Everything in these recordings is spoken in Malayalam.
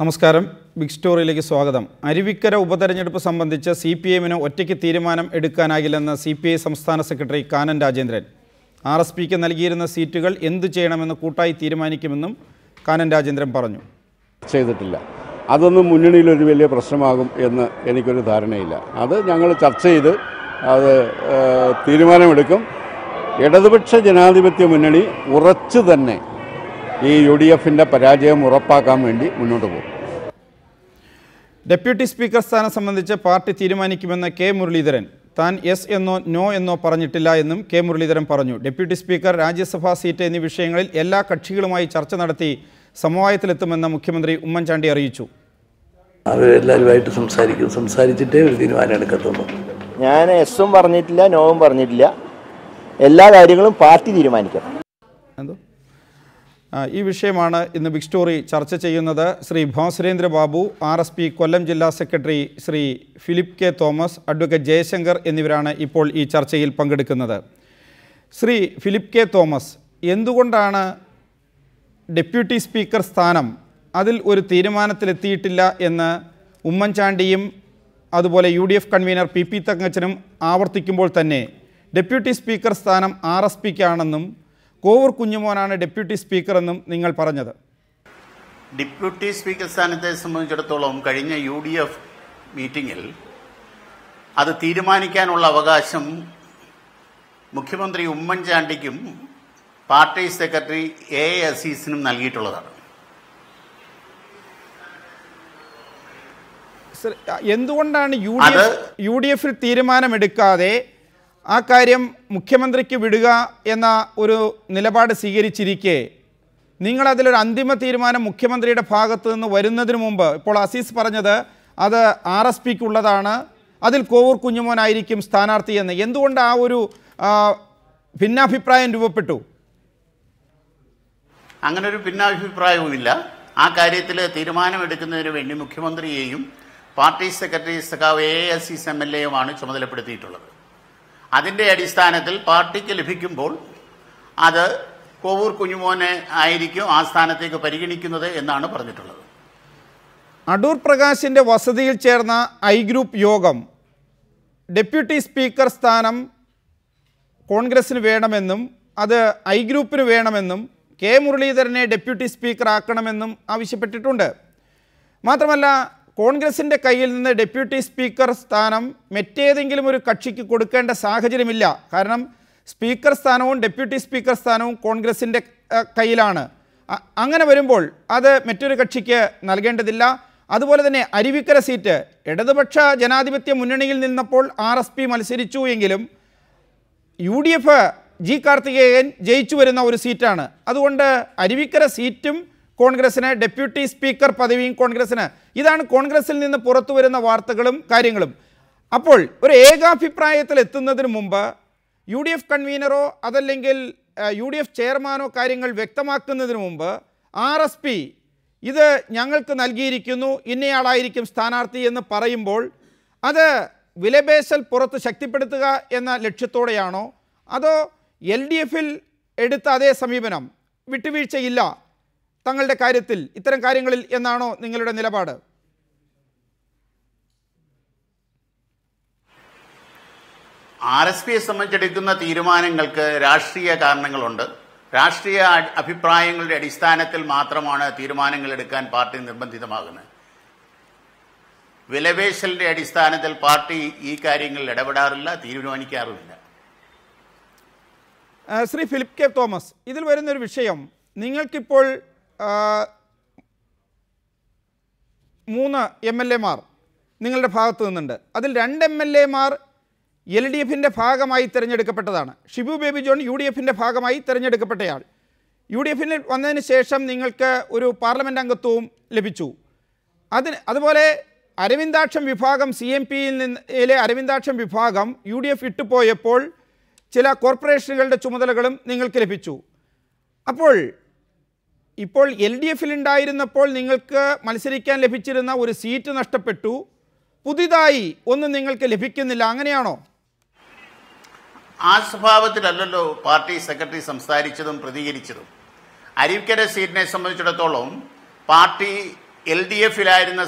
നമസ്കാരം. ബിഗ് സ്റ്റോറിയിലേക്ക് സ്വാഗതം. അരുവിക്കര ഉപതെരഞ്ഞെടുപ്പ് സംബന്ധിച്ച് CPIന് ഒറ്റയ്ക്ക് തീരുമാനം എടുക്കാനാകില്ലെന്ന് CPI സംസ്ഥാന സെക്രട്ടറി കാനൻ രാജേന്ദ്രൻ. RSPക്ക് നൽകിയിരുന്ന സീറ്റുകൾ എന്തു ചെയ്യണമെന്ന് കൂട്ടായി തീരുമാനിക്കുമെന്നും കാനൻ രാജേന്ദ്രൻ പറഞ്ഞു. ചെയ്തിട്ടില്ല. അതൊന്നും മുന്നണിയിൽ ഒരു വലിയ പ്രശ്നമാകും എന്ന് എനിക്കൊരു ധാരണയില്ല. അത് ഞങ്ങൾ ചർച്ച ചെയ്ത് അത് തീരുമാനമെടുക്കും. ഇടതുപക്ഷ ജനാധിപത്യ മുന്നണി ഉറച്ചു തന്നെ ഈ UDFിൻ്റെ പരാജയം ഉറപ്പാക്കാൻ വേണ്ടി മുന്നോട്ട് പോകും. ഡെപ്യൂട്ടി സ്പീക്കർ സ്ഥാനം സംബന്ധിച്ച് പാർട്ടി തീരുമാനിക്കുമെന്ന് K. മുരളീധരൻ. താൻ യെസ് എന്നോ നോ എന്നോ പറഞ്ഞിട്ടില്ല എന്നും K. മുരളീധരൻ പറഞ്ഞു. ഡെപ്യൂട്ടി സ്പീക്കർ, രാജ്യസഭാ സീറ്റ് എന്നീ വിഷയങ്ങളിൽ എല്ലാ കക്ഷികളുമായി ചർച്ച നടത്തി സമവായത്തിലെത്തുമെന്ന് മുഖ്യമന്ത്രി ഉമ്മൻചാണ്ടി അറിയിച്ചു. അവരെല്ലാവരുമായിട്ട് സംസാരിച്ചിട്ടേ ഒരു തീരുമാനം എടുക്കത്തുള്ളൂ. ഞാൻ എസ്സും പറഞ്ഞിട്ടില്ല, നോവും പറഞ്ഞിട്ടില്ല. എല്ലാ കാര്യങ്ങളും പാർട്ടി തീരുമാനിക്കണം. എന്തോ ഈ വിഷയമാണ് ഇന്ന് ബിഗ് സ്റ്റോറി ചർച്ച ചെയ്യുന്നത്. ശ്രീ ഭാസുരേന്ദ്ര ബാബു, RSP കൊല്ലം ജില്ലാ secretary Shri Philip K. Thomas, advocate Jaishankar എന്നിവരാണ് ഇപ്പോൾ ഈ ചർച്ചയിൽ പങ്കെടുക്കുന്നത്. ശ്രീ ഫിലിപ്പ് K. തോമസ്, എന്തുകൊണ്ടാണ് ഡെപ്യൂട്ടി സ്പീക്കർ സ്ഥാനം അതിൽ ഒരു തീരുമാനത്തിലെത്തിയിട്ടില്ല എന്ന് ഉമ്മൻചാണ്ടിയും അതുപോലെ UDF കൺവീനർ PP തങ്കച്ചനും ആവർത്തിക്കുമ്പോൾ തന്നെ ഡെപ്യൂട്ടി സ്പീക്കർ സ്ഥാനം RSPക്കാണെന്നും കോവൂർ കുഞ്ഞുമോനാണ് ഡെപ്യൂട്ടി സ്പീക്കർ എന്നും നിങ്ങൾ പറഞ്ഞത്? ഡെപ്യൂട്ടി സ്പീക്കർ സ്ഥാനത്തെ സംബന്ധിച്ചിടത്തോളം കഴിഞ്ഞ UDF മീറ്റിങ്ങിൽ അത് തീരുമാനിക്കാനുള്ള അവകാശം മുഖ്യമന്ത്രി ഉമ്മൻചാണ്ടിക്കും പാർട്ടി സെക്രട്ടറി A. അസീസിനും നൽകിയിട്ടുള്ളതാണ്. എന്തുകൊണ്ടാണ് UDFിൽ തീരുമാനമെടുക്കാതെ ആ കാര്യം മുഖ്യമന്ത്രിക്ക് വിടുക എന്ന ഒരു നിലപാട് സ്വീകരിച്ചിരിക്കെ നിങ്ങളതിലൊരു അന്തിമ തീരുമാനം മുഖ്യമന്ത്രിയുടെ ഭാഗത്തു നിന്ന് വരുന്നതിന് മുമ്പ്, ഇപ്പോൾ അസീസ് പറഞ്ഞത് അത് RSPക്കുള്ളതാണ്, അതിൽ കോവൂർ കുഞ്ഞുമോനായിരിക്കും സ്ഥാനാർത്ഥി എന്ന്, എന്തുകൊണ്ട് ആ ഒരു ഭിന്നാഭിപ്രായം രൂപപ്പെട്ടു? അങ്ങനൊരു ഭിന്നാഭിപ്രായവുമില്ല. ആ കാര്യത്തിൽ തീരുമാനമെടുക്കുന്നതിന് വേണ്ടി മുഖ്യമന്ത്രിയെയും പാർട്ടി സെക്രട്ടറി സഖാവ് A. അസീസ് MLAയുമാണ് ചുമതലപ്പെടുത്തിയിട്ടുള്ളത്. അതിൻ്റെ അടിസ്ഥാനത്തിൽ പാർട്ടിക്ക് ലഭിക്കുമ്പോൾ അത് കോവൂർ കുഞ്ഞുമോനെ ആയിരിക്കും ആ സ്ഥാനത്തേക്ക് പരിഗണിക്കുന്നത് എന്നാണ് പറഞ്ഞിട്ടുള്ളത്. അടൂർ പ്രകാശിൻ്റെ വസതിയിൽ ചേർന്ന I ഗ്രൂപ്പ് യോഗം ഡെപ്യൂട്ടി സ്പീക്കർ സ്ഥാനം കോൺഗ്രസിന് വേണമെന്നും അത് I ഗ്രൂപ്പിന് വേണമെന്നും K. മുരളീധരനെ ഡെപ്യൂട്ടി സ്പീക്കർ ആക്കണമെന്നും ആവശ്യപ്പെട്ടിട്ടുണ്ട്. മാത്രമല്ല, കോൺഗ്രസിൻ്റെ കയ്യിൽ നിന്ന് ഡെപ്യൂട്ടി സ്പീക്കർ സ്ഥാനം മറ്റേതെങ്കിലും ഒരു കക്ഷിക്ക് കൊടുക്കേണ്ട സാഹചര്യമില്ല. കാരണം സ്പീക്കർ സ്ഥാനവും ഡെപ്യൂട്ടി സ്പീക്കർ സ്ഥാനവും കോൺഗ്രസിൻ്റെ കയ്യിലാണ്. അങ്ങനെ വരുമ്പോൾ അത് മറ്റൊരു കക്ഷിക്ക് നൽകേണ്ടതില്ല. അതുപോലെ തന്നെ അരുവിക്കര സീറ്റ് ഇടതുപക്ഷ ജനാധിപത്യ മുന്നണിയിൽ നിന്നപ്പോൾ RSP മത്സരിച്ചു എങ്കിലും UDF G. കാർത്തികേയൻ ജയിച്ചു വരുന്ന ഒരു സീറ്റാണ്. അതുകൊണ്ട് അരുവിക്കര സീറ്റും കോൺഗ്രസിന്, ഡെപ്യൂട്ടി സ്പീക്കർ പദവിയും കോൺഗ്രസിന്. ഇതാണ് കോൺഗ്രസിൽ നിന്ന് പുറത്തു വരുന്ന വാർത്തകളും കാര്യങ്ങളും. അപ്പോൾ ഒരു ഏകാഭിപ്രായത്തിൽ എത്തുന്നതിന് മുമ്പ് UDF കൺവീനറോ അതല്ലെങ്കിൽ UDF ചെയർമാനോ കാര്യങ്ങൾ വ്യക്തമാക്കുന്നതിന് മുമ്പ് RSP ഇത് ഞങ്ങൾക്ക് നൽകിയിരിക്കുന്നു, ഇന്നയാളായിരിക്കും സ്ഥാനാർത്ഥി എന്ന് പറയുമ്പോൾ അത് വിലപേശൽ പുറത്ത് ശക്തിപ്പെടുത്തുക എന്ന ലക്ഷ്യത്തോടെയാണോ, അതോ LDFിൽ എടുത്ത അതേ സമീപനം, വിട്ടുവീഴ്ചയില്ല തങ്ങളുടെ കാര്യത്തിൽ, ഇത്തരം കാര്യങ്ങളിൽ എന്നാണോ നിങ്ങളുടെ നിലപാട്? RSPയെ സംബന്ധിച്ചെടുക്കുന്ന തീരുമാനങ്ങൾക്ക് രാഷ്ട്രീയ കാരണങ്ങളുണ്ട്. രാഷ്ട്രീയ അഭിപ്രായങ്ങളുടെ അടിസ്ഥാനത്തിൽ മാത്രമാണ് തീരുമാനങ്ങൾ എടുക്കാൻ പാർട്ടി നിർബന്ധിതമാകുന്നത്. വിലപേശലിന്റെ അടിസ്ഥാനത്തിൽ പാർട്ടി ഈ കാര്യങ്ങളിൽ ഇടപെടാറില്ല, തീരുമാനിക്കാറുമില്ല. ശ്രീ ഫിലിപ്പ് K. തോമസ്, ഇതിൽ വരുന്നൊരു വിഷയം, നിങ്ങൾക്കിപ്പോൾ 3 MLAമാർ നിങ്ങളുടെ ഭാഗത്തു നിന്നുണ്ട്. അതിൽ 2 MLAമാർ LDFിൻ്റെ ഭാഗമായി തിരഞ്ഞെടുക്കപ്പെട്ടതാണ്. ഷിബു ബേബി ജോൺ UDFിൻ്റെ ഭാഗമായി തിരഞ്ഞെടുക്കപ്പെട്ടയാൾ. UDFിൽ വന്നതിന് ശേഷം നിങ്ങൾക്ക് ഒരു പാർലമെൻറ്റ് അംഗത്വവും ലഭിച്ചു. അതുപോലെ അരവിന്ദാക്ഷം വിഭാഗം CMPയിൽ നിന്നിലെ അരവിന്ദാക്ഷം വിഭാഗം UDF ഇട്ടുപോയപ്പോൾ ചില കോർപ്പറേഷനുകളുടെ ചുമതലകളും നിങ്ങൾക്ക് ലഭിച്ചു. അപ്പോൾ ഇപ്പോൾ LDFിൽ ഉണ്ടായിരുന്നപ്പോൾ നിങ്ങൾക്ക് മത്സരിക്കാൻ ലഭിച്ചിരുന്ന ഒരു സീറ്റ് നഷ്ടപ്പെട്ടു, പുതിയതായി ഒന്നും നിങ്ങൾക്ക് ലഭിക്കുന്നില്ല, അങ്ങനെയാണോ? ആ സ്വഭാവത്തിലല്ലല്ലോ പാർട്ടി സെക്രട്ടറി സംസാരിച്ചതും പ്രതികരിച്ചതും. അരുവിക്കര സീറ്റിനെ സംബന്ധിച്ചിടത്തോളം പാർട്ടി LDF-ലായിരുന്ന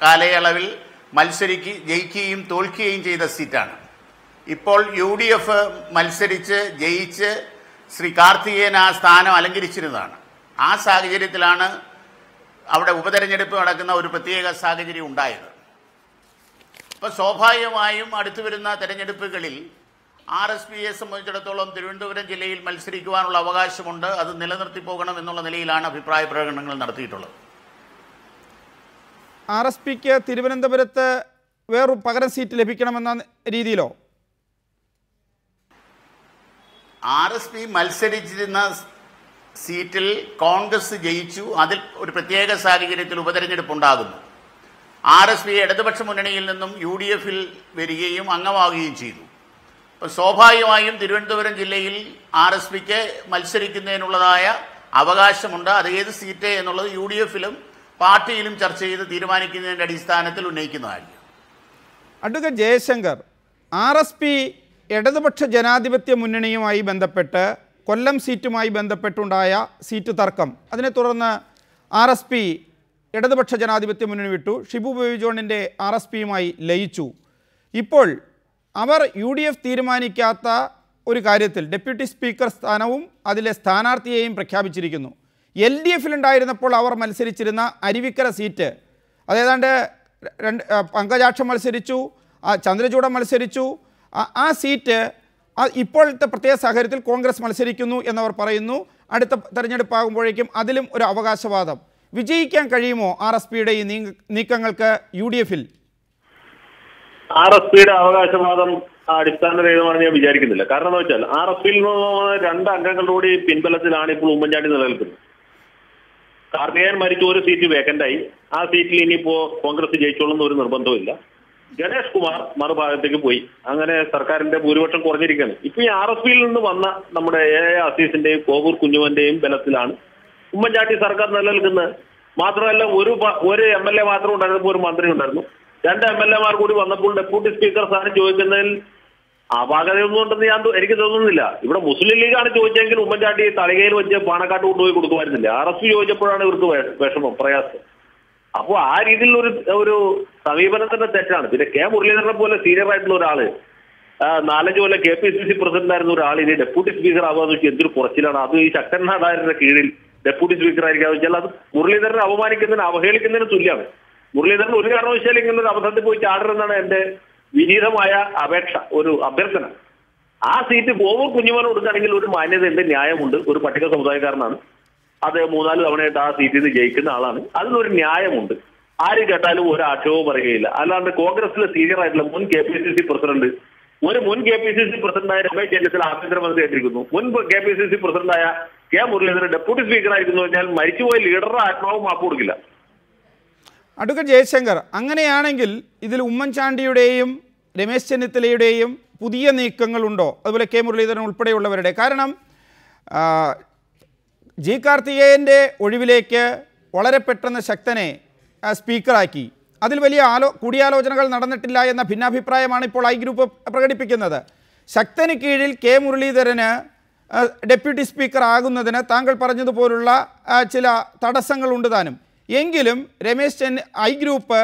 കാലയളവിൽ ജയിക്കുകയും തോൽക്കുകയും ചെയ്ത സീറ്റാണ്. ഇപ്പോൾ UDF മത്സരിച്ച് ജയിച്ച് ശ്രീ കാർത്തികേയൻ ആ സ്ഥാനം അലങ്കരിച്ചിരുന്നതാണ്. ആ സാഹചര്യത്തിലാണ് അവിടെ ഉപതെരഞ്ഞെടുപ്പ് നടക്കുന്ന ഒരു പ്രത്യേക സാഹചര്യം ഉണ്ടായത്. അപ്പോൾ സ്വാഭാവികമായും അടുത്തു വരുന്ന തെരഞ്ഞെടുപ്പുകളിൽ RSPയെ സംബന്ധിച്ചിടത്തോളം തിരുവനന്തപുരം ജില്ലയിൽ മത്സരിക്കുവാനുള്ള അവകാശമുണ്ട്. അത് നിലനിർത്തി പോകണം എന്നുള്ള നിലയിലാണ് അഭിപ്രായ പ്രകടനങ്ങൾ നടത്തിയിട്ടുള്ളത്. RSPക്ക് തിരുവനന്തപുരത്ത് വേറൊരു പകരം സീറ്റ് ലഭിക്കണമെന്ന രീതിയിലോ? RSP മത്സരിച്ചിരുന്ന സീറ്റിൽ കോൺഗ്രസ് ജയിച്ചു. അതിൽ ഒരു പ്രത്യേക സാഹചര്യത്തിൽ ഉപതെരഞ്ഞെടുപ്പ് ഉണ്ടാകുന്നു. RSP ഇടതുപക്ഷ മുന്നണിയിൽ നിന്നും UDF-ൽ വരികയും അംഗമാവുകയും ചെയ്തു. അപ്പോൾ സ്വാഭാവികമായും തിരുവനന്തപുരം ജില്ലയിൽ RSPക്ക് മത്സരിക്കുന്നതിനുള്ളതായ അവകാശമുണ്ട്. അത് ഏത് സീറ്റ് എന്നുള്ളത് UDF-ലും പാർട്ടിയിലും ചർച്ച ചെയ്ത് തീരുമാനിക്കുന്നതിൻ്റെ അടിസ്ഥാനത്തിൽ ഉന്നയിക്കുന്നതായിരിക്കും. അഡ്വക്കേറ്റ് ജയശങ്കർ, RSP ഇടതുപക്ഷ ജനാധിപത്യ മുന്നണിയുമായി ബന്ധപ്പെട്ട് കൊല്ലം സീറ്റുമായി ബന്ധപ്പെട്ടുണ്ടായ സീറ്റ് തർക്കം, അതിനെ തുടർന്ന് RSP ഇടതുപക്ഷ ജനാധിപത്യ മുന്നണി വിട്ടു. ഷിബു ബേബി ജോണിൻ്റെ RSPയുമായി ലയിച്ചു. ഇപ്പോൾ അവർ UDF തീരുമാനിക്കാത്ത ഒരു കാര്യത്തിൽ ഡെപ്യൂട്ടി സ്പീക്കർ സ്ഥാനവും അതിലെ സ്ഥാനാർത്ഥിയെയും പ്രഖ്യാപിച്ചിരിക്കുന്നു. LDF-ലുണ്ടായിരുന്നപ്പോൾ അവർ മത്സരിച്ചിരുന്ന അരുവിക്കര സീറ്റ്, അതേതാണ്ട് പങ്കജാക്ഷം മത്സരിച്ചു, ചന്ദ്രചൂഡൻ മത്സരിച്ചു. ആ സീറ്റ് ഇപ്പോഴത്തെ പ്രത്യേക സാഹചര്യത്തിൽ കോൺഗ്രസ് മത്സരിക്കുന്നു എന്നവർ പറയുന്നു. അടുത്ത തെരഞ്ഞെടുപ്പാകുമ്പോഴേക്കും അതിലും ഒരു അവകാശവാദം. വിജയിക്കാൻ കഴിയുമോ RSPയുടെ ഈ നീക്കങ്ങൾക്ക് UDF-ൽ? RSPയുടെ അവകാശവാദം അടിസ്ഥാനരഹിതമാണെന്ന് ഞാൻ വിചാരിക്കുന്നില്ല. കാരണം എന്താ വെച്ചാൽ RSPയിൽ നിന്ന് 2 അംഗങ്ങളുടെ പിൻബലത്തിലാണ് ഇപ്പോൾ ഉമ്മൻചാണ്ടി നിലനിൽക്കുന്നത്. കാർത്തികേയൻ മരിച്ച ഒരു സീറ്റ് വേക്കൻ്റായി. ആ സീറ്റിൽ ഇനിയിപ്പോ കോൺഗ്രസ് ജയിച്ചോളുന്ന ഒരു നിർബന്ധമില്ല. ഗണേഷ് കുമാർ മറുഭാഗത്തേക്ക് പോയി. അങ്ങനെ സർക്കാരിന്റെ ഭൂരിപക്ഷം കുറഞ്ഞിരിക്കുകയാണ്. ഇപ്പൊ ഈ RSPയിൽ നിന്ന് വന്ന നമ്മുടെ അസീസിന്റെയും കോവൂർ കുഞ്ഞുമന്റെയും ബലത്തിലാണ് ഉമ്മൻചാണ്ടി സർക്കാർ നിലനിൽക്കുന്നത്. മാത്രമല്ല ഒരു MLA മാത്രം ഉണ്ടായിരുന്നപ്പോൾ ഒരു മന്ത്രി ഉണ്ടായിരുന്നു. 2 MLA-മാർ കൂടി വന്നപ്പോൾ ഡെപ്യൂട്ടി സ്പീക്കർ സ്ഥാനം ചോദിക്കുന്നതിൽ അപാകതയൊന്നും ഉണ്ടെന്ന് എനിക്ക് തോന്നുന്നില്ല. ഇവിടെ മുസ്ലിം ലീഗാണ് ചോദിച്ചെങ്കിൽ ഉമ്മൻചാണ്ടി തലകയിൽ വെച്ച് പാണക്കാട്ട് കൊണ്ടുപോയി കൊടുക്കുമായിരുന്നില്ല. RSP ചോദിച്ചപ്പോഴാണ് ഇവർക്ക് വിഷമം, പ്രയാസം. അപ്പോൾ ആ രീതിയിൽ ഒരു സമീപനത്തിന്റെ തെറ്റാണ്. പിന്നെ K. മുരളീധരനെ പോലെ സീനിയർ ആയിട്ടുള്ള ഒരാള് 4-5 കൊല്ലം KPCC പ്രസിഡന്റ് ആയിരുന്ന ഒരാൾ ഇനി ഡെപ്യൂട്ടി സ്പീക്കർ ആവാന്ന് വെച്ചാൽ എന്തൊരു കുറച്ചിലാണ്. അത് ഈ ശക്തൻ നാടാരുടെ കീഴിൽ ഡെപ്യൂട്ടി സ്പീക്കർ ആയിരിക്കാന്ന് വെച്ചാൽ അത് മുരളീധരനെ അവമാനിക്കുന്നതിന് അവഹേളിക്കുന്നതിന് തുല്യമാണ്. മുരളീധരൻ ഒരു കാരണവശാലും ഇങ്ങനെ ഒരു അബദ്ധത്തിൽ പോയി ചാടരുതെന്നാണ് എന്റെ വിനീതമായ അപേക്ഷ, ഒരു അഭ്യർത്ഥന. ആ സീറ്റ് കോവൂർ കുഞ്ഞുമോൻ കൊടുക്കുകയാണെങ്കിൽ ഒരു മാന്യതയുണ്ട്, ന്യായമുണ്ട്. ഒരു പട്ടിക സമുദായക്കാരനാണ്. അത് 3-4 തവണയായിട്ട് ആ സീറ്റിൽ നിന്ന് ജയിക്കുന്ന ആളാണ്. അതിനൊരു ന്യായമുണ്ട്. ആര് കേട്ടാലും ഒരു ആക്ഷേപവും പറയുകയില്ല. അല്ലാണ്ട് കോൺഗ്രസിലെ സീനിയർ ആയിട്ടുള്ള മുൻ KPCC പ്രസിഡന്റ്, ഒരു മുൻ KPCC പ്രസിഡന്റായ രമേശ് ചെന്നിത്തല ആഭ്യന്തരമന്ത്രി ആയിട്ടിരിക്കുന്നു. മുൻ KPCC പ്രസിഡന്റായ K. മുരളീധരൻ ഡെപ്യൂട്ടി സ്പീക്കർ ആയിരിക്കുന്നു പറഞ്ഞാൽ മരിച്ചുപോയ ലീഡറുടെ ആത്മാവും മാപ്പ് കൊടുക്കില്ല. അഡ്വക്കേറ്റ് ജയശങ്കർ, അങ്ങനെയാണെങ്കിൽ ഇതിൽ ഉമ്മൻചാണ്ടിയുടെയും രമേശ് ചെന്നിത്തലയുടെയും പുതിയ നീക്കങ്ങളുണ്ടോ? അതുപോലെ K. മുരളീധരൻ ഉൾപ്പെടെയുള്ളവരുടെ? കാരണം G. കാർത്തികേയൻ്റെ ഒഴിവിലേക്ക് വളരെ പെട്ടെന്ന് ശക്തനെ സ്പീക്കറാക്കി. അതിൽ വലിയ കൂടിയാലോചനകൾ നടന്നിട്ടില്ല എന്ന ഭിന്നാഭിപ്രായമാണ് ഇപ്പോൾ I ഗ്രൂപ്പ് പ്രകടിപ്പിക്കുന്നത്. ശക്തന് കീഴിൽ K. മുരളീധരന് ഡെപ്യൂട്ടി സ്പീക്കർ ആകുന്നതിന് താങ്കൾ പറഞ്ഞതുപോലുള്ള ചില തടസ്സങ്ങളുണ്ട് താനും. എങ്കിലും I ഗ്രൂപ്പ്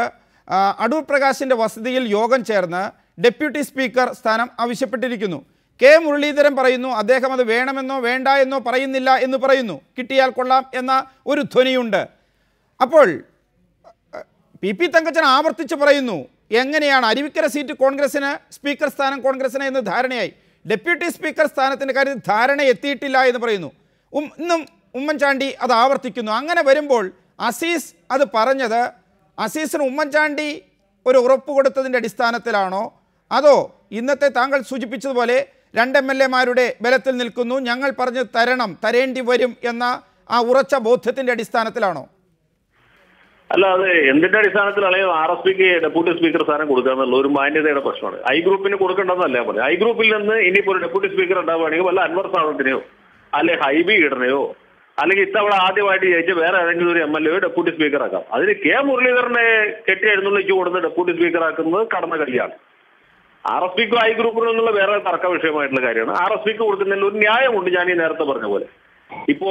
അടൂർ പ്രകാശിൻ്റെ വസതിയിൽ യോഗം ചേർന്ന് ഡെപ്യൂട്ടി സ്പീക്കർ സ്ഥാനം ആവശ്യപ്പെട്ടിരിക്കുന്നു. K. മുരളീധരൻ പറയുന്നു അദ്ദേഹം അത് വേണമെന്നോ വേണ്ട എന്നോ പറയുന്നില്ല എന്ന് പറയുന്നു. കിട്ടിയാൽ കൊള്ളാം എന്ന ഒരു ധ്വനിയുണ്ട്. അപ്പോൾ PP തങ്കച്ചൻ ആവർത്തിച്ച് പറയുന്നു, എങ്ങനെയാണ് അരുവിക്കര സീറ്റ് കോൺഗ്രസിന്, സ്പീക്കർ സ്ഥാനം കോൺഗ്രസിന് എന്ന് ധാരണയായി. ഡെപ്യൂട്ടി സ്പീക്കർ സ്ഥാനത്തിൻ്റെ കാര്യത്തിൽ ധാരണ എത്തിയിട്ടില്ല എന്ന് പറയുന്നു. ഇന്നും ഉമ്മൻചാണ്ടി അത് ആവർത്തിക്കുന്നു. അങ്ങനെ വരുമ്പോൾ അസീസ് അത് പറഞ്ഞത് അസീസിന് ഉമ്മൻചാണ്ടി ഒരു ഉറപ്പ് കൊടുത്തതിൻ്റെ അടിസ്ഥാനത്തിലാണോ, അതോ ഇന്നത്തെ താങ്കൾ സൂചിപ്പിച്ചതുപോലെ 2 MLA-മാരുടെ ബലത്തിൽ നിൽക്കുന്നു, ഞങ്ങൾ പറഞ്ഞ് തരേണ്ടി വരും എന്ന ആ ഉറച്ച ബോധ്യത്തിൻ്റെ അടിസ്ഥാനത്തിലാണോ? അല്ല, അത് എന്തിന്റെ അടിസ്ഥാനത്തിലാണ് RSPക്ക് ഡെപ്യൂട്ടി സ്പീക്കർ സ്ഥാനം കൊടുക്കുക എന്നുള്ള ഒരു മാന്യതയുടെ പ്രശ്നമാണ്. I ഗ്രൂപ്പിന് കൊടുക്കേണ്ടതല്ല പറഞ്ഞു. I ഗ്രൂപ്പിൽ നിന്ന് ഇനിയിപ്പോൾ ഒരു ഡെപ്യൂട്ടി സ്പീക്കർ ഉണ്ടാവുകയാണെങ്കിൽ വല്ല അൻവർ സാദത്തിനെയോ അല്ലെ ഹൈബി ഈഡനെയോ അല്ലെങ്കിൽ ഇത്തവണ ആദ്യമായിട്ട് ജയിച്ച വേറെ ഏതെങ്കിലും ഒരു MLA ഡെപ്യൂട്ടി സ്പീക്കർ ആക്കാം. അതിന് K. മുരളീധരനെ കെട്ടി എഴുന്നള്ളിച്ച് കൊടുത്ത് ഡെപ്യൂട്ടി സ്പീക്കർ ആക്കുന്നത് കടന്ന കളിയാണ്. RSPക്കും I ഗ്രൂപ്പിനും എന്നുള്ള വേറെ തർക്ക വിഷയമായിട്ടുള്ള കാര്യമാണ്. RSPക്ക് കൊടുക്കുന്നതിൽ ഒരു ന്യായമുണ്ട്. ഞാൻ ഈ നേരത്തെ പറഞ്ഞ പോലെ ഇപ്പോ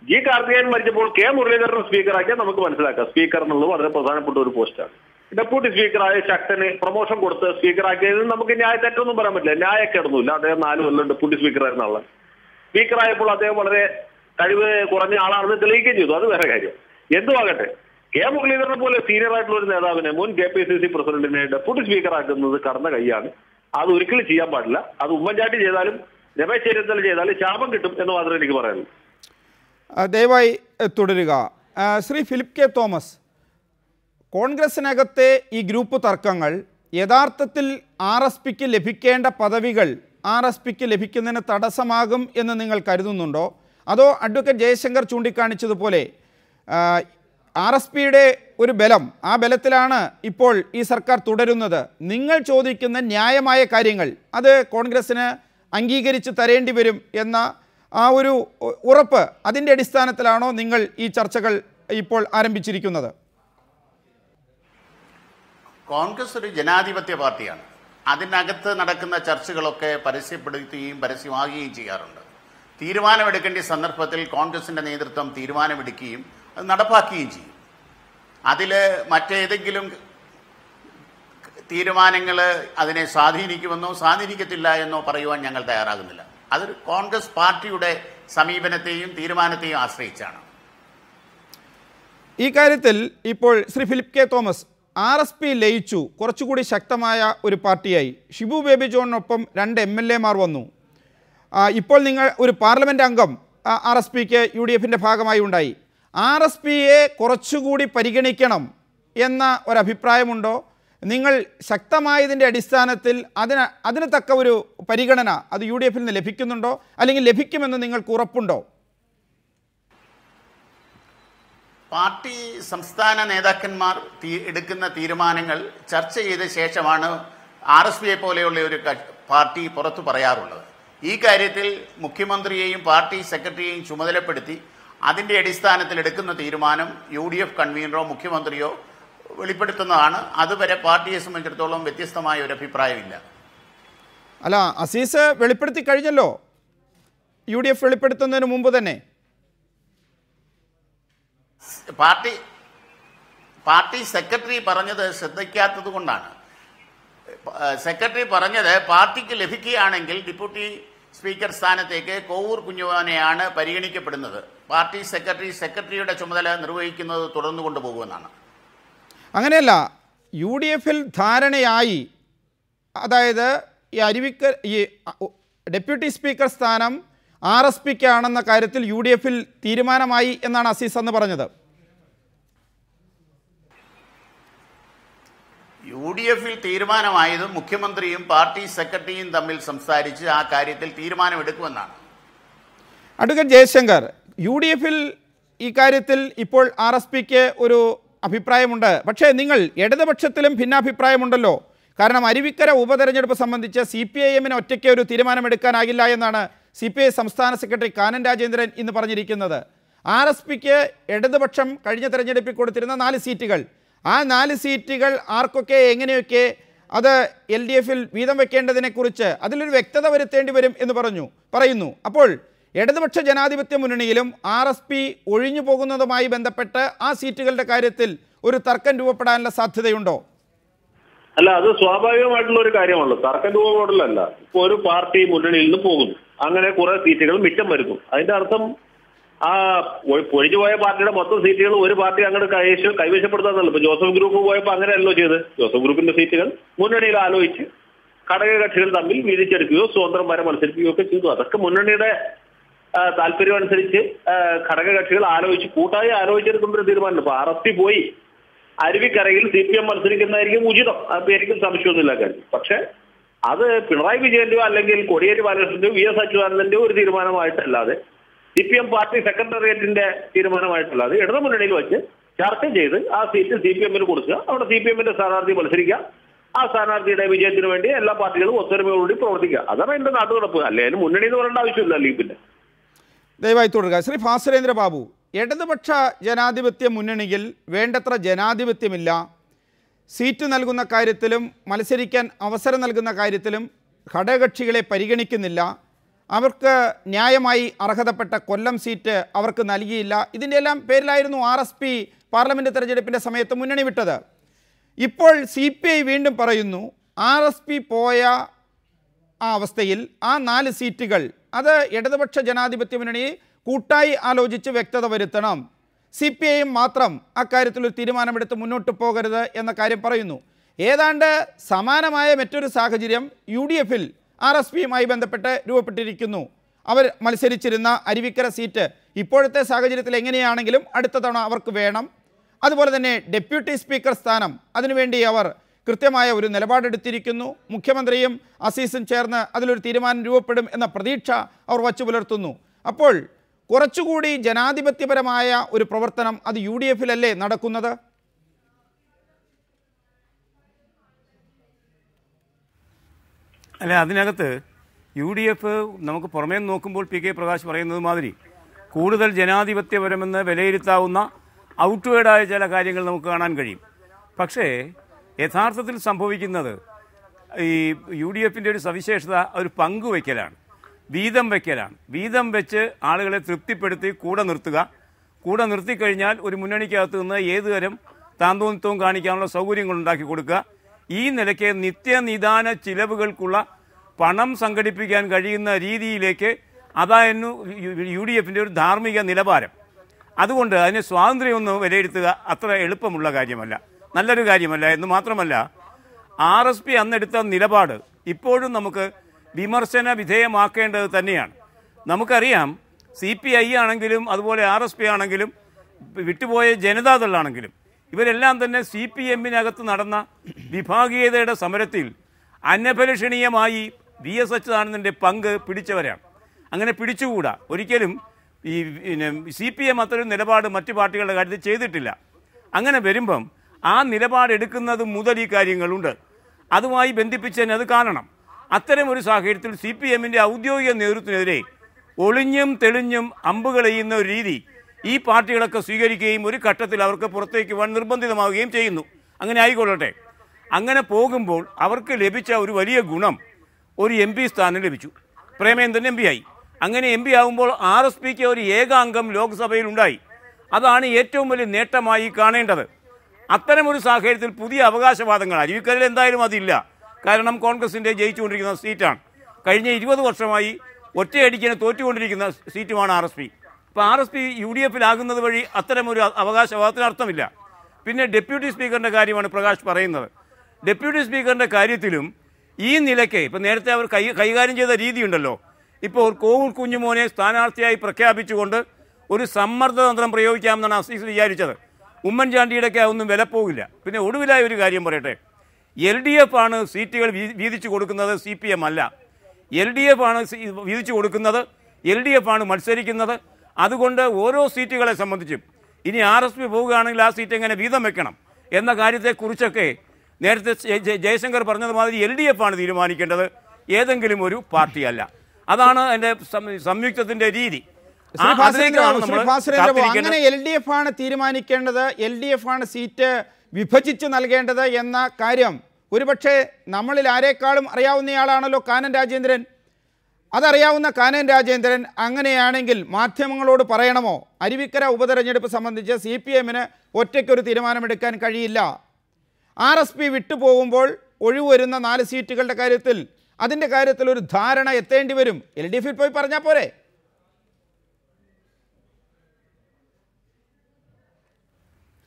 ജി കാർത്തികേയൻ മരിച്ചപ്പോൾ കെ മുരളീധരൻ സ്പീക്കറാക്കിയാൽ നമുക്ക് മനസ്സിലാക്കാം. സ്പീക്കർ എന്നുള്ളത് വളരെ പ്രധാനപ്പെട്ട ഒരു പോസ്റ്റാണ്. ഡെപ്യൂട്ടി സ്പീക്കറായ ശക്തന് പ്രൊമോഷൻ കൊടുത്ത് സ്പീക്കറാക്കിയതിന് നമുക്ക് തെറ്റൊന്നും പറയാൻ പറ്റില്ല. ന്യായക്കേടൊന്നുമില്ല. അദ്ദേഹം 4 കൊല്ലം ഡെപ്യൂട്ടി സ്പീക്കറായിരുന്ന ആളാണ്. സ്പീക്കറായപ്പോൾ അദ്ദേഹം വളരെ കഴിവ് കുറഞ്ഞ ആളാണെന്ന് തെളിയിക്കുകയും ചെയ്തു. അത് വേറെ കാര്യം. എന്തുവാകട്ടെ, കെ മുരളീധരനെ പോലെ സീനിയർ ആയിട്ടുള്ള ഒരു നേതാവിനെ, മുൻ KPCC പ്രസിഡന്റിനെ ഡെപ്യൂട്ടി സ്പീക്കറാക്കുന്നത് കടന്ന കൈയാണ്. അത് ഒരിക്കലും ചെയ്യാൻ പാടില്ല. അത് ഉമ്മൻചാണ്ടി ചെയ്താലും രമേശ് ചെന്നിത്തല ചെയ്താലും ശാപം കിട്ടും എന്ന് മാത്രമേ എനിക്ക് പറയാനുള്ളൂ. ദയവായി തുടരുക. ശ്രീ ഫിലിപ്പ് കെ തോമസ്, കോൺഗ്രസിനകത്തെ ഈ ഗ്രൂപ്പ് തർക്കങ്ങൾ യഥാർത്ഥത്തിൽ RSPക്ക് ലഭിക്കേണ്ട പദവികൾ RSPക്ക് ലഭിക്കുന്നതിന് തടസ്സമാകും എന്ന് നിങ്ങൾ കരുതുന്നുണ്ടോ? അതോ അഡ്വക്കേറ്റ് ജയശങ്കർ ചൂണ്ടിക്കാണിച്ചതുപോലെ RSPയുടെ ഒരു ബലം, ആ ബലത്തിലാണ് ഇപ്പോൾ ഈ സർക്കാർ തുടരുന്നത്? നിങ്ങൾ ചോദിക്കുന്ന ന്യായമായ കാര്യങ്ങൾ അത് കോൺഗ്രസ്സിന് അംഗീകരിച്ച് തരേണ്ടി വരും എന്ന ആ ഒരു ഉറപ്പ്, അതിൻ്റെ അടിസ്ഥാനത്തിലാണോ നിങ്ങൾ ഈ ചർച്ചകൾ ഇപ്പോൾ ആരംഭിച്ചിരിക്കുന്നത്? കോൺഗ്രസ് ഒരു ജനാധിപത്യ പാർട്ടിയാണ്. അതിനകത്ത് നടക്കുന്ന ചർച്ചകളൊക്കെ പരസ്യപ്പെടുത്തുകയും പരസ്യമാകുകയും ചെയ്യാറുണ്ട്. തീരുമാനമെടുക്കേണ്ട സന്ദർഭത്തിൽ കോൺഗ്രസിൻ്റെ നേതൃത്വം തീരുമാനമെടുക്കുകയും അത് നടപ്പാക്കുകയും ചെയ്യും. അതിൽ മറ്റേതെങ്കിലും തീരുമാനങ്ങൾ അതിനെ സ്വാധീനിക്കുമെന്നോ സ്വാധീനിക്കത്തില്ല എന്നോ പറയുവാൻ ഞങ്ങൾ തയ്യാറാകുന്നില്ല. അത് കോൺഗ്രസ് പാർട്ടിയുടെ സമീപനത്തെയും തീരുമാനത്തെയും ആശ്രയിച്ചാണ്. ഈ കാര്യത്തിൽ ഇപ്പോൾ Shri Philip K Thomas, RSP ലയിച്ചു, കുറച്ചുകൂടി ശക്തമായ ഒരു പാർട്ടിയായി. ഷിബു ബേബി ജോണിനൊപ്പം 2 MLA-മാർ വന്നു. ഇപ്പോൾ നിങ്ങൾ ഒരു പാർലമെൻറ്റ് അംഗം RSPക്ക് UDFൻ്റെ ഭാഗമായി ഉണ്ടായി. RSPയെ കുറച്ചുകൂടി പരിഗണിക്കണം എന്ന ഒരഭിപ്രായമുണ്ടോ? നിങ്ങൾ ശക്തമായതിൻ്റെ അടിസ്ഥാനത്തിൽ അതിന് തക്ക ഒരു പരിഗണന അത് UDFൽ നിന്ന് ലഭിക്കുന്നുണ്ടോ, അല്ലെങ്കിൽ ലഭിക്കുമെന്ന് നിങ്ങൾക്ക് ഉറപ്പുണ്ടോ? പാർട്ടി സംസ്ഥാന നേതാക്കന്മാർ എടുക്കുന്ന തീരുമാനങ്ങൾ ചർച്ച ചെയ്ത ശേഷമാണ് RSPയെ പോലെയുള്ള ഒരു പാർട്ടി പുറത്തു പറയാറുള്ളത്. ഈ കാര്യത്തിൽ മുഖ്യമന്ത്രിയെയും പാർട്ടി സെക്രട്ടറിയെയും ചുമതലപ്പെടുത്തി അതിൻ്റെ അടിസ്ഥാനത്തിൽ എടുക്കുന്ന തീരുമാനം UDF കൺവീനറോ മുഖ്യമന്ത്രിയോ വെളിപ്പെടുത്തുന്നതാണ്. അതുവരെ പാർട്ടിയെ സംബന്ധിച്ചിടത്തോളം വ്യത്യസ്തമായ ഒരു അഭിപ്രായമില്ല. അല്ല, അസീസ് വെളിപ്പെടുത്തി കഴിഞ്ഞല്ലോ, UDF വെളിപ്പെടുത്തുന്നതിന് മുമ്പ് തന്നെ. പാർട്ടി സെക്രട്ടറി പറഞ്ഞത് ശ്രദ്ധിക്കാത്തത് കൊണ്ടാണ്. സെക്രട്ടറി പറഞ്ഞത് പാർട്ടിക്ക് ലഭിക്കുകയാണെങ്കിൽ ഡെപ്യൂട്ടി സ്പീക്കർ സ്ഥാനത്തേക്ക് കോവൂർ കുഞ്ഞുമോനെയാണ് പരിഗണിക്കപ്പെടുന്നത്. പാർട്ടി സെക്രട്ടറിയുടെ ചുമതല നിർവഹിക്കുന്നത് തുടർന്നു കൊണ്ടുപോകുമെന്നാണ്. അങ്ങനെയല്ല, UDFൽ ധാരണയായി, അതായത് ഈ ഡെപ്യൂട്ടി സ്പീക്കർ സ്ഥാനം RSPക്കാണെന്ന കാര്യത്തിൽ UDFൽ തീരുമാനമായി എന്നാണ് അസീസ് അന്ന് പറഞ്ഞത്. UDFൽ തീരുമാനമായതും മുഖ്യമന്ത്രിയും പാർട്ടി സെക്രട്ടറിയും തമ്മിൽ സംസാരിച്ച് ആ കാര്യത്തിൽ തീരുമാനമെടുക്കുമെന്നാണ്. അഡ്വക്കേറ്റ് ജയശങ്കർ, UDFൽ ഈ കാര്യത്തിൽ ഇപ്പോൾ RSPക്ക് ഒരു അഭിപ്രായമുണ്ട്. പക്ഷേ നിങ്ങൾ ഇടതുപക്ഷത്തിലും ഭിന്നാഭിപ്രായമുണ്ടല്ലോ. കാരണം അരുവിക്കര ഉപതെരഞ്ഞെടുപ്പ് സംബന്ധിച്ച് CPIM-ന് ഒറ്റയ്ക്ക് ഒരു തീരുമാനമെടുക്കാനാകില്ല എന്നാണ് CPI സംസ്ഥാന സെക്രട്ടറി കാനൻ രാജേന്ദ്രൻ ഇന്ന് പറഞ്ഞിരിക്കുന്നത്. RSPക്ക് ഇടതുപക്ഷം കഴിഞ്ഞ തെരഞ്ഞെടുപ്പിൽ കൊടുത്തിരുന്ന 4 സീറ്റുകൾ, ആ 4 സീറ്റുകൾ ആർക്കൊക്കെ എങ്ങനെയൊക്കെ അത് LDFൽ വീതം വെക്കേണ്ടതിനെക്കുറിച്ച് അതിലൊരു വ്യക്തത വരുത്തേണ്ടി വരും എന്ന് പറയുന്നു. അപ്പോൾ ഇടതുപക്ഷ ജനാധിപത്യ മുന്നണിയിലും RSP ഒഴിഞ്ഞു പോകുന്നതുമായി ബന്ധപ്പെട്ട് ആ സീറ്റുകളുടെ കാര്യത്തിൽ ഒരു തർക്കം രൂപപ്പെടാനുള്ള സാധ്യതയുണ്ടോ? അല്ല, അത് സ്വാഭാവികമായിട്ടുള്ള ഒരു കാര്യമാണല്ലോ. തർക്കം രൂപപ്പെടലല്ല. ഇപ്പൊ ഒരു പാർട്ടി മുന്നണിയിൽ നിന്ന് പോകുന്നു, അങ്ങനെ കുറെ സീറ്റുകൾ മിച്ചം വരുന്നു. അതിന്റെ അർത്ഥം ആ ഒഴിഞ്ഞുപോയ പാർട്ടിയുടെ മൊത്തം സീറ്റുകൾ ഒരു പാർട്ടി അങ്ങോട്ട് കൈവശപ്പെടുത്താന്നല്ലോ. ഇപ്പൊ ജോസഫ് ഗ്രൂപ്പ് പോയപ്പോൾ അങ്ങനെയല്ലോ ചെയ്ത്. ജോസഫ് ഗ്രൂപ്പിന്റെ സീറ്റുകൾ മുന്നണിയിൽ ആലോചിച്ച് ഘടകകക്ഷികൾ തമ്മിൽ വീതിച്ചെടുക്കുകയോ സ്വതന്ത്രം വരെ മത്സരിക്കുകയോ ഒക്കെ ചെയ്തു. അതൊക്കെ മുന്നണിയുടെ താല്പര്യം അനുസരിച്ച് ഘടകകക്ഷികൾ ആലോചിച്ച് കൂട്ടായി ആലോചിച്ചെടുക്കുന്ന ഒരു തീരുമാനം. ഇപ്പൊ RSP പോയി അരുവിക്കരയിൽ CPM മത്സരിക്കുന്നതായിരിക്കും ഉചിതം. അത് എനിക്കും സംശയമൊന്നുമില്ല കാര്യം. പക്ഷെ അത് പിണറായി വിജയന്റെയോ അല്ലെങ്കിൽ കോടിയേരി ബാലകൃഷ്ണന്റെയോ VS അച്യുതാനന്ദന്റെയോ ഒരു തീരുമാനമായിട്ടല്ലാതെ CPM പാർട്ടി സെക്രട്ടേറിയറ്റിന്റെ തീരുമാനമായിട്ടല്ലാതെ ഇടതുമുന്നണിയിൽ വെച്ച് ചർച്ച ചെയ്ത് ആ സീറ്റ് CPM-ന് കൊടുക്കുക. അവിടെ CPM-ന്റെ സ്ഥാനാർത്ഥി മത്സരിക്കുക. ആ സ്ഥാനാർത്ഥിയുടെ വിജയത്തിന് വേണ്ടി എല്ലാ പാർട്ടികളും ഒത്തൊരുമയോടുകൂടി പ്രവർത്തിക്കുക. അതാണ് എന്റെ നാട്ടുനടപ്പ്. അല്ലെ അതിന് മുന്നണി എന്ന് പറയേണ്ട ആവശ്യമില്ല ലീഗിന്റെ. ദയവായി തുടരുക. ശ്രീ ഭാസ്കരേന്ദ്ര ബാബു, ഇടതുപക്ഷ ജനാധിപത്യ മുന്നണിയിൽ വേണ്ടത്ര ജനാധിപത്യമില്ല. സീറ്റ് നൽകുന്ന കാര്യത്തിലും മത്സരിക്കാൻ അവസരം നൽകുന്ന കാര്യത്തിലും ഘടകകക്ഷികളെ പരിഗണിക്കുന്നില്ല. അവർക്ക് ന്യായമായി അർഹതപ്പെട്ട കൊല്ലം സീറ്റ് അവർക്ക് നൽകിയില്ല. ഇതിൻ്റെ എല്ലാം പേരിലായിരുന്നു RSP പാർലമെൻറ്റ് തെരഞ്ഞെടുപ്പിൻ്റെ സമയത്ത് മുന്നണി വിട്ടത്. ഇപ്പോൾ CPI വീണ്ടും പറയുന്നു RSP പോയ ആ അവസ്ഥയിൽ ആ 4 സീറ്റുകൾ അത് ഇടതുപക്ഷ ജനാധിപത്യ മുന്നണി കൂട്ടായി ആലോചിച്ച് വ്യക്തത വരുത്തണം. CPI മാത്രം അക്കാര്യത്തിലൊരു തീരുമാനമെടുത്ത് മുന്നോട്ട് പോകരുത് എന്ന കാര്യം പറയുന്നു. ഏതാണ്ട് സമാനമായ മറ്റൊരു സാഹചര്യം UDF-ൽ RSPയുമായി ബന്ധപ്പെട്ട് രൂപപ്പെട്ടിരിക്കുന്നു. അവർ മത്സരിച്ചിരുന്ന അരുവിക്കര സീറ്റ് ഇപ്പോഴത്തെ സാഹചര്യത്തിൽ എങ്ങനെയാണെങ്കിലും അടുത്ത തവണ അവർക്ക് വേണം. അതുപോലെ തന്നെ ഡെപ്യൂട്ടി സ്പീക്കർ സ്ഥാനം, അതിനുവേണ്ടി അവർ കൃത്യമായ ഒരു നിലപാടെടുത്തിരിക്കുന്നു. മുഖ്യമന്ത്രിയും അസീസും ചേർന്ന് അതിലൊരു തീരുമാനം രൂപപ്പെടും എന്ന പ്രതീക്ഷ അവർ വച്ചു പുലർത്തുന്നു. അപ്പോൾ കുറച്ചുകൂടി ജനാധിപത്യപരമായ ഒരു പ്രവർത്തനം അത് UDF-ലല്ലേ നടക്കുന്നത്? അല്ല, അതിനകത്ത് UDF നമുക്ക് പുറമേ നോക്കുമ്പോൾ PK പ്രകാശ് പറയുന്നത് മാതിരി കൂടുതൽ ജനാധിപത്യപരമെന്ന് വിലയിരുത്താവുന്ന ഔട്ട്വേർഡായ ചില കാര്യങ്ങൾ നമുക്ക് കാണാൻ കഴിയും. പക്ഷേ യഥാർത്ഥത്തിൽ സംഭവിക്കുന്നത് ഈ UDF-ൻ്റെ ഒരു സവിശേഷത ഒരു പങ്കുവയ്ക്കലാണ്, വീതം വയ്ക്കലാണ്. വീതം വെച്ച് ആളുകളെ തൃപ്തിപ്പെടുത്തി കൂടെ നിർത്തുക. കൂടെ നിർത്തിക്കഴിഞ്ഞാൽ ഒരു മുന്നണിക്കകത്ത് നിന്ന് ഏതുതരം താന്തോന്നിത്വവും കാണിക്കാനുള്ള സൗകര്യങ്ങൾ ഉണ്ടാക്കി കൊടുക്കുക. ഈ നിലയ്ക്ക് നിത്യനിദാന ചിലവുകൾക്കുള്ള പണം സംഘടിപ്പിക്കാൻ കഴിയുന്ന രീതിയിലേക്ക് അതായിരുന്നു UDF-ൻ്റെ ഒരു ധാർമ്മിക നിലവാരം. അതുകൊണ്ട് അതിന് സ്വാതന്ത്ര്യമൊന്നും വിലയിരുത്തുക അത്ര എളുപ്പമുള്ള കാര്യമല്ല, നല്ലൊരു കാര്യമല്ല. എന്ന് മാത്രമല്ല, RSP അന്നെടുത്ത നിലപാട് ഇപ്പോഴും നമുക്ക് വിമർശന വിധേയമാക്കേണ്ടത് തന്നെയാണ്. നമുക്കറിയാം CPI ആണെങ്കിലും അതുപോലെ RSP ആണെങ്കിലും വിട്ടുപോയ ജനതാദളാണെങ്കിലും ഇവരെല്ലാം തന്നെ CPM-നകത്ത് നടന്ന വിഭാഗീയതയുടെ സമരത്തിൽ അനഭിലഷണീയമായി VS അച്യുതാനന്ദൻ്റെ പങ്ക് പിടിച്ചവരാണ്. അങ്ങനെ പിടിച്ചുകൂടാ. ഒരിക്കലും ഈ CPM അത്തരം നിലപാട് മറ്റു പാർട്ടികളുടെ കാര്യത്തിൽ ചെയ്തിട്ടില്ല. അങ്ങനെ വരുമ്പം ആ നിലപാടെടുക്കുന്നത് മുതൽ ഈ കാര്യങ്ങളുണ്ട്. അതുമായി ബന്ധിപ്പിച്ചതിന് അത് കാണണം. അത്തരം ഒരു സാഹചര്യത്തിൽ CPM-ൻ്റെ ഔദ്യോഗിക നേതൃത്വത്തിനെതിരെ ഒളിഞ്ഞും തെളിഞ്ഞും അമ്പുകളെയ്യുന്ന ഒരു രീതി ഈ പാർട്ടികളൊക്കെ സ്വീകരിക്കുകയും ഒരു ഘട്ടത്തിൽ അവർക്ക് പുറത്തേക്ക് പോകാൻ നിർബന്ധിതമാവുകയും ചെയ്യുന്നു. അങ്ങനെ ആയിക്കൊള്ളട്ടെ. അങ്ങനെ പോകുമ്പോൾ അവർക്ക് ലഭിച്ച ഒരു വലിയ ഗുണം ഒരു MP സ്ഥാനം ലഭിച്ചു. പ്രേമേന്ദ്രൻ MP ആയി. അങ്ങനെ MP ആകുമ്പോൾ RSPക്ക് ഒരു ഏകാംഗം ലോക്സഭയിൽ ഉണ്ടായി. അതാണ് ഏറ്റവും വലിയ നേട്ടമായി കാണേണ്ടത്. അത്തരമൊരു സാഹചര്യത്തിൽ പുതിയ അവകാശവാദങ്ങൾ അരുവിക്കരയിൽ എന്തായാലും അതില്ല. കാരണം കോൺഗ്രസിൻ്റെ ജയിച്ചുകൊണ്ടിരിക്കുന്ന സീറ്റാണ്. കഴിഞ്ഞ 20 വർഷമായി ഒറ്റയടിക്കിനെ തോറ്റുകൊണ്ടിരിക്കുന്ന സീറ്റുമാണ് RSP. ഇപ്പോൾ RSP UDF-ലാകുന്നത് വഴി അത്തരമൊരു അവകാശവാദത്തിന് അർത്ഥമില്ല. പിന്നെ ഡെപ്യൂട്ടി സ്പീക്കറിൻ്റെ കാര്യമാണ് പ്രകാശ് പറയുന്നത്. ഡെപ്യൂട്ടി സ്പീക്കറിൻ്റെ കാര്യത്തിലും ഈ നിലയ്ക്ക് ഇപ്പം നേരത്തെ അവർ കൈകാര്യം ചെയ്ത രീതിയുണ്ടല്ലോ. ഇപ്പോൾ കോവൂർ കുഞ്ഞുമോനെ സ്ഥാനാർത്ഥിയായി പ്രഖ്യാപിച്ചുകൊണ്ട് ഒരു സമ്മർദ്ദതന്ത്രം പ്രയോഗിക്കാമെന്നാണ് അസീസ് വിചാരിച്ചത്. ഉമ്മൻചാണ്ടിയുടെയൊക്കെ അതൊന്നും വില പോകില്ല. പിന്നെ ഒടുവിലായ ഒരു കാര്യം പറയട്ടെ, LDF ആണ് സീറ്റുകൾ വീതിച്ചു കൊടുക്കുന്നത്, CPM അല്ല. LDF ആണ് വീതിച്ചു കൊടുക്കുന്നത്, LDF ആണ് മത്സരിക്കുന്നത്. അതുകൊണ്ട് ഓരോ സീറ്റുകളെ സംബന്ധിച്ചും ഇനി RSP പോവുകയാണെങ്കിൽ ആ സീറ്റ് എങ്ങനെ വീതം വെക്കണം എന്ന കാര്യത്തെക്കുറിച്ചൊക്കെ നേരത്തെ ജയശങ്കർ പറഞ്ഞതുമാതിരി LDF ആണ് തീരുമാനിക്കേണ്ടത്, ഏതെങ്കിലും ഒരു പാർട്ടിയല്ല. അതാണ് എൻ്റെ സംയുക്തത്തിൻ്റെ രീതി. അങ്ങനെ LDF ആണ് തീരുമാനിക്കേണ്ടത്, LDF ആണ് സീറ്റ് വിഭജിച്ച് നൽകേണ്ടത് എന്ന കാര്യം ഒരുപക്ഷെ നമ്മളിൽ ആരെക്കാളും അറിയാവുന്നയാളാണല്ലോ കാനൻ രാജേന്ദ്രൻ. അതറിയാവുന്ന കാനൻ രാജേന്ദ്രൻ അങ്ങനെയാണെങ്കിൽ മാധ്യമങ്ങളോട് പറയണമോ? അരുവിക്കര ഉപതെരഞ്ഞെടുപ്പ് സംബന്ധിച്ച് CPM-ന് ഒറ്റയ്ക്കൊരു തീരുമാനമെടുക്കാൻ കഴിയില്ല. RSP വിട്ടുപോകുമ്പോൾ ഒഴിവ് വരുന്ന 4 സീറ്റുകളുടെ കാര്യത്തിൽ അതിൻ്റെ കാര്യത്തിൽ ഒരു ധാരണ എത്തേണ്ടി വരും. LDF-ൽ പോയി പറഞ്ഞാൽ പോരെ?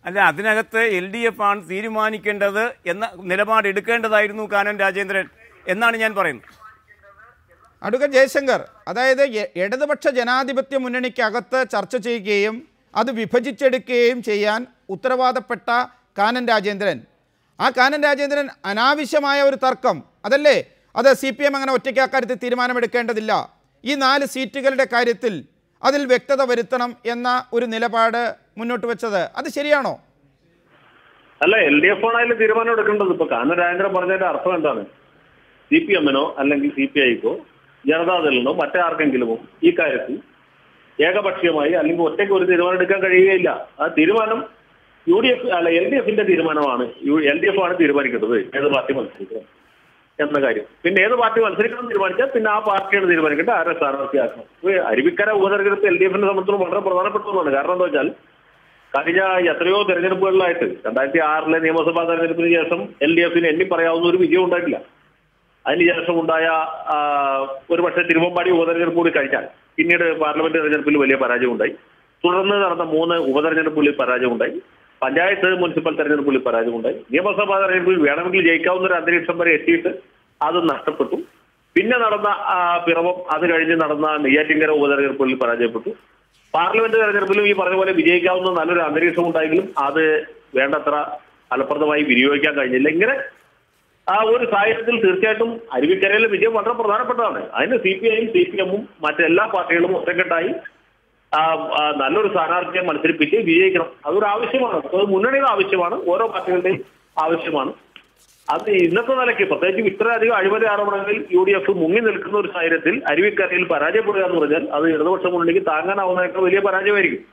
അല്ല, അതിനകത്ത് LDF ആണ് തീരുമാനിക്കേണ്ടത് എന്ന നിലപാടെടുക്കേണ്ടതായിരുന്നു കാനൻ രാജേന്ദ്രൻ എന്നാണ് ഞാൻ പറയുന്നത്. അഡ്വക്കേറ്റ് ജയശങ്കർ, അതായത് ഇടതുപക്ഷ ജനാധിപത്യ മുന്നണിക്കകത്ത് ചർച്ച ചെയ്യുകയും അത് വിഭജിച്ചെടുക്കുകയും ചെയ്യാൻ ഉത്തരവാദപ്പെട്ട കാനൻ രാജേന്ദ്രൻ, ആ കാനൻ രാജേന്ദ്രൻ അനാവശ്യമായ ഒരു തർക്കം അതല്ലേ, അത് CPM അങ്ങനെ ഒറ്റയ്ക്ക് അക്കാര്യത്തിൽ തീരുമാനമെടുക്കേണ്ടതില്ല, ഈ 4 സീറ്റുകളുടെ കാര്യത്തിൽ അതിൽ വ്യക്തത വരുത്തണം എന്ന ഒരു നിലപാട് മുന്നോട്ട് വെച്ചത് അത് ശരിയാണോ? അല്ല, LDF ആണ് അതിൽ തീരുമാനം എടുക്കേണ്ടത്. ഇപ്പൊ കാനൻ രാജേന്ദ്രൻ പറഞ്ഞതിന്റെ അർത്ഥം എന്താണ്? CPM-നോ അല്ലെങ്കിൽ CPI-ക്കോ ജനതാദളിനോ മറ്റാർക്കെങ്കിലുമോ ഈ കാര്യത്തിൽ ഏകപക്ഷീയമായി അല്ലെങ്കിൽ ഒറ്റയ്ക്ക് ഒരു തീരുമാനം എടുക്കാൻ കഴിയുകയില്ല. ആ തീരുമാനം UDF അല്ല LDF-ന്റെ തീരുമാനമാണ്. LDF ആണ് തീരുമാനിക്കേണ്ടത് ഏത് പാർട്ടി മത്സരിക്കണം. എന്ന കാര്യം. പിന്നെ ഏത് പാർട്ടി മത്സരിക്കണം തീരുമാനിച്ചാൽ പിന്നെ ആ പാർട്ടിയാണ് തീരുമാനിക്കേണ്ടത് ആരെ സ്ഥാനാർത്ഥിയാക്കണം. അരുവിക്കര ഉപതെരഞ്ഞെടുപ്പ് LDFിനെ സംബന്ധിച്ചിടത്തോളം വളരെ പ്രധാനപ്പെട്ട ഒന്നാണ്. കാരണം എന്താ വെച്ചാൽ കഴിഞ്ഞ എത്രയോ തെരഞ്ഞെടുപ്പുകളിലായിട്ട് 2006 നിയമസഭാ തെരഞ്ഞെടുപ്പിന് ശേഷം LDFിന് എണ്ണി പറയാവുന്ന ഒരു വിജയം ഉണ്ടായിട്ടില്ല. അതിനുശേഷം ഉണ്ടായ ഒരുപക്ഷെ തിരുവമ്പാടി ഉപതെരഞ്ഞെടുപ്പ് കൂടി കഴിഞ്ഞാൽ പിന്നീട് പാർലമെന്റ് തെരഞ്ഞെടുപ്പിൽ വലിയ പരാജയം ഉണ്ടായി. തുടർന്ന് നടന്ന 3 ഉപതെരഞ്ഞെടുപ്പുകളിൽ പരാജയം ഉണ്ടായി. പഞ്ചായത്ത് മുനിസിപ്പൽ തെരഞ്ഞെടുപ്പുകളിൽ പരാജയം ഉണ്ടായി. നിയമസഭാ തെരഞ്ഞെടുപ്പിൽ വേണമെങ്കിൽ ജയിക്കാവുന്ന ഒരു അന്തരീക്ഷം വരെ എത്തിയിട്ട് അത് നഷ്ടപ്പെട്ടു. പിന്നെ നടന്ന പിറവം, അത് കഴിഞ്ഞ് നടന്ന നെയ്യാറ്റിൻകര ഉപതെരഞ്ഞെടുപ്പുകളിൽ പരാജയപ്പെട്ടു. പാർലമെന്റ് തെരഞ്ഞെടുപ്പിലും ഈ പറഞ്ഞ പോലെ വിജയിക്കാവുന്ന നല്ലൊരു അന്തരീക്ഷം ഉണ്ടായെങ്കിലും അത് വേണ്ടത്ര ഫലപ്രദമായി വിനിയോഗിക്കാൻ കഴിഞ്ഞില്ല. ഇങ്ങനെ ആ ഒരു സാഹചര്യത്തിൽ തീർച്ചയായിട്ടും അരുവിക്കരയിലെ വിജയം വളരെ പ്രധാനപ്പെട്ടതാണ്. അതിന് CPIയും CPMഉം മറ്റെല്ലാ പാർട്ടികളും ഒറ്റക്കെട്ടായി നല്ലൊരു സ്ഥാനാർത്ഥിയെ മത്സരിപ്പിച്ച് വിജയിക്കണം. അതൊരു ആവശ്യമാണ്. അത് മുന്നണിയുടെ ആവശ്യമാണ്, ഓരോ പാർട്ടികളുടെയും ആവശ്യമാണ്. അത് ഇന്നത്തെ നിലയ്ക്ക് പ്രത്യേകിച്ച് ഇത്രയധികം അഴിമതി ആരോപണങ്ങളിൽ UDF മുങ്ങി നിൽക്കുന്ന ഒരു സാഹചര്യത്തിൽ അരുവിക്കരയിൽ പരാജയപ്പെടുക എന്ന് പറഞ്ഞാൽ അത് ഇടതുപക്ഷ മുന്നണിക്ക് താങ്ങാനാവുന്നതൊക്കെ വലിയ പരാജയമായിരിക്കും.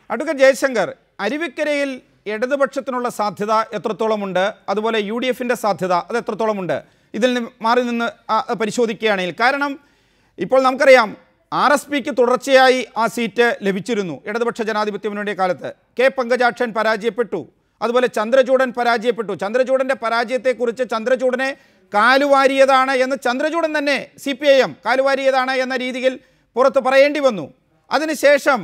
അഡ്വക്കേറ്റ് ജയശങ്കർ, അരുവിക്കരയിൽ ഇടതുപക്ഷത്തിനുള്ള സാധ്യത എത്രത്തോളമുണ്ട്, അതുപോലെ UDFിൻ്റെ സാധ്യത അത് എത്രത്തോളമുണ്ട്, ഇതിൽ നിന്ന് മാറി നിന്ന് പരിശോധിക്കുകയാണെങ്കിൽ? കാരണം ഇപ്പോൾ നമുക്കറിയാം RSPക്ക് തുടർച്ചയായി ആ സീറ്റ് ലഭിച്ചിരുന്നു ഇടതുപക്ഷ ജനാധിപത്യ മുന്നണിയുടെ കാലത്ത്. K പങ്കജാക്ഷൻ പരാജയപ്പെട്ടു, അതുപോലെ ചന്ദ്രചൂഡൻ പരാജയപ്പെട്ടു. ചന്ദ്രചൂഡൻ്റെ പരാജയത്തെക്കുറിച്ച് ചന്ദ്രചൂഡനെ കാലുവാരിയതാണ് എന്ന് ചന്ദ്രചൂഡൻ തന്നെ CPIM കാലുവാരിയതാണ് എന്ന രീതിയിൽ പുറത്ത് പറയേണ്ടി വന്നു. അതിനുശേഷം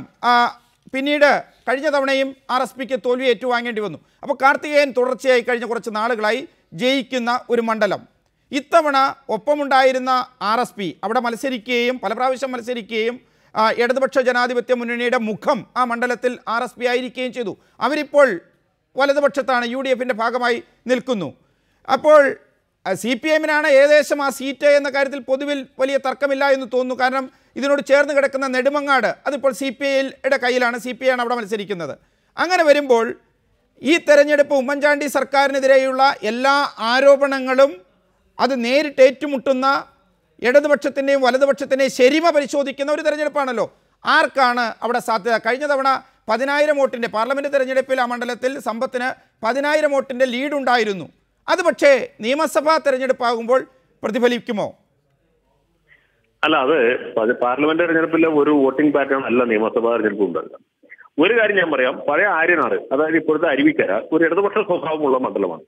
പിന്നീട് കഴിഞ്ഞ തവണയും RSPക്ക് തോൽവി ഏറ്റുവാങ്ങേണ്ടി വന്നു. അപ്പോൾ കാർത്തികേയൻ തുടർച്ചയായി കഴിഞ്ഞ കുറച്ച് നാളുകളായി ജയിക്കുന്ന ഒരു മണ്ഡലം. ഇത്തവണ ഒപ്പമുണ്ടായിരുന്ന RSP അവിടെ മത്സരിക്കുകയും പല പ്രാവശ്യം മത്സരിക്കുകയും ഇടതുപക്ഷ ജനാധിപത്യ മുന്നണിയുടെ മുഖം ആ മണ്ഡലത്തിൽ RSP ആയിരിക്കുകയും ചെയ്തു. അവരിപ്പോൾ വലതുപക്ഷത്താണ്, UDFിൻ്റെ ഭാഗമായി നിൽക്കുന്നു. അപ്പോൾ CPIമിനാണ് ഏകദേശം ആ സീറ്റ് എന്ന കാര്യത്തിൽ പൊതുവിൽ വലിയ തർക്കമില്ല എന്ന് തോന്നുന്നു. കാരണം ഇതിനോട് ചേർന്ന് കിടക്കുന്ന നെടുമങ്ങാട് അതിപ്പോൾ CPIയുടെ കയ്യിലാണ്, CPI ആണ് അവിടെ മത്സരിക്കുന്നത്. അങ്ങനെ വരുമ്പോൾ ഈ തെരഞ്ഞെടുപ്പ് ഉമ്മൻചാണ്ടി സർക്കാരിനെതിരെയുള്ള എല്ലാ ആരോപണങ്ങളും അത് നേരിട്ട് ഏറ്റുമുട്ടുന്ന ഇടതുപക്ഷത്തിൻ്റെയും വലതുപക്ഷത്തിൻ്റെയും ശരിമ പരിശോധിക്കുന്ന ഒരു തെരഞ്ഞെടുപ്പാണല്ലോ. ആർക്കാണ് അവിടെ സാധ്യത? കഴിഞ്ഞ തവണ 10,000 വോട്ടിൻ്റെ പാർലമെൻറ്റ് തെരഞ്ഞെടുപ്പിൽ ആ മണ്ഡലത്തിൽ സമ്പത്തിന് 10,000 വോട്ടിൻ്റെ ലീഡുണ്ടായിരുന്നു. അത് പക്ഷേ നിയമസഭാ തെരഞ്ഞെടുപ്പാകുമ്പോൾ പ്രതിഫലിക്കുമോ? അല്ല, അത് പാർലമെന്റ് തെരഞ്ഞെടുപ്പിലെ ഒരു വോട്ടിംഗ് പാറ്റേൺ അല്ല നിയമസഭാ തെരഞ്ഞെടുപ്പ് ഉണ്ടാകുക. ഒരു കാര്യം ഞാൻ പറയാം, പഴയ ആര്യനാട്, അതായത് ഇപ്പോഴത്തെ അരുവിക്കര ഒരു ഇടതുപക്ഷ സ്വഭാവമുള്ള മണ്ഡലമാണ്.